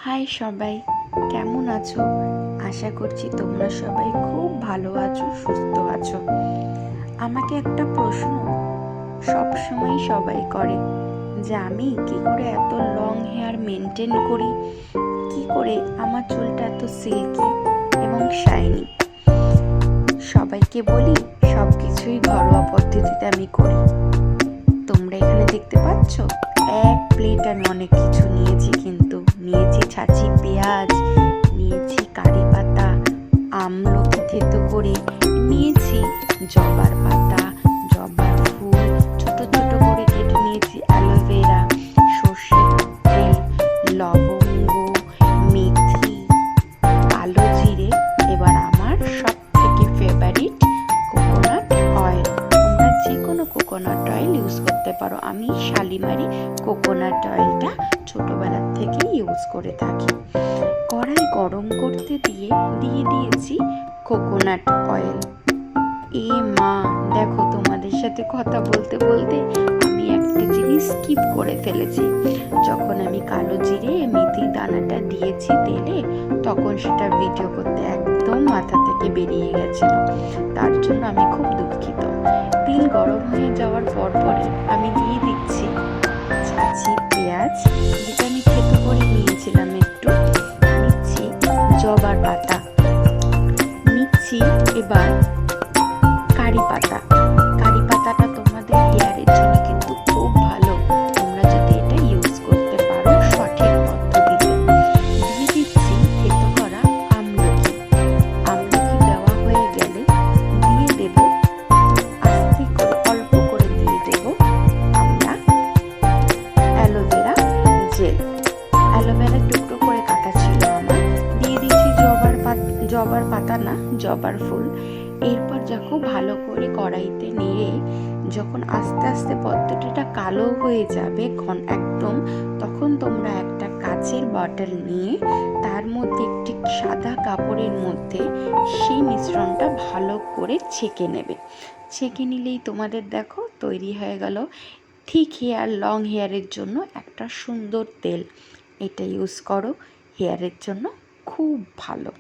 High সবাই, কেমন আছো? আশা করছি তোমরা সবাই খুব ভালো আছো, সুস্থ আছো। আমাকে একটা প্রশ্ন সবসময় সবাই করে যে আমি কি করে এত লং হেয়ার মেনটেন করি, কি করে আমার চুলটা এত সিল্কি এবং শাইনি। সবাইকে বলি সব কিছুই ঘরোয়া পদ্ধতিতে আমি করি। তোমরা এখানে দেখতে পাচ্ছ এক প্লেট আমি অনেক কিছু নিয়েছি, কিন্তু নিয়েছি ছাঁচি পেঁয়াজ, নিয়েছি কারি পাতা, আমলকি থেতো করে নিয়েছি, জবার পাতা, জবার ফুল ছোট ছোট করে কেটে নিয়েছি, অ্যালোভেরা, সর্ষের তেল, লবঙ্গ, মেথি, কালো জিরে, এবার আমার সব থেকে ফেভারিট কোকোনাট অয়েল। তোমরা যে কোনো কোকোনাট অয়েল ইউজ করতে পারো। আমি শালিমারি কোকোনাট অয়েলটা ছোটবেলার থেকেই ইউজ করে থাকি। কড়াই গরম করতে দিয়ে দিয়েছি কোকোনাট অয়েল। মা, দেখো তোমাদের সাথে কথা বলতে বলতে আমি একটা জিনিস স্কিপ করে ফেলেছি। যখন আমি কালো জিরে মেথি দানাটা দিয়েছি তেলে, তখন সেটা ভিডিও করতে একদম মাথা থেকে বেরিয়ে গেছিল। তার জন্য আমি খুব দুঃখিত। তেল গরম হয়ে যাওয়ার পরপরই আমি দিয়ে দিচ্ছি ছাঁচি পেঁয়াজ, যেটা আমি থেতো করে নিয়েছিলাম একটু, নিচ্ছি জবার পাতা, নিচ্ছি এবার কারি পাতা। কারি পাতাটা তোমাদের হেয়ারের জন্য কিন্তু খুব ভালো, তোমরা যদি এটা ইউজ করতে পারো সঠিক পদ্ধতিতে। দিয়ে দিচ্ছি থেতো করা আমলকি। আমলকি দেওয়া হয়ে গেলে দিয়ে দেব আস্তে করে, অল্প করে দিয়ে দেব আমরা অ্যালোভেরা জেল। অ্যালোভেরা টুকরো করে কাটা ছিল আমার। দিয়ে দিচ্ছি জবার পাতা না, জবার ফুল। এরপর যখন ভালো করে কড়াইতে নিয়ে যখন আস্তে আস্তে পদ্ধতিটা কালো হয়ে যাবে একদম, তখন তোমরা একটা কাচের বটল নিয়ে তার মধ্যে একটি সাদা কাপড়ের মধ্যে সেই মিশ্রণটা ভালো করে ছেঁকে নেবে। ছেঁকে নিলেই তোমাদের দেখো তৈরি হয়ে গেল থিক হেয়ার, লং হেয়ারের জন্য একটা সুন্দর তেল। এটা ইউজ করো, হেয়ারের জন্য খুব ভালো।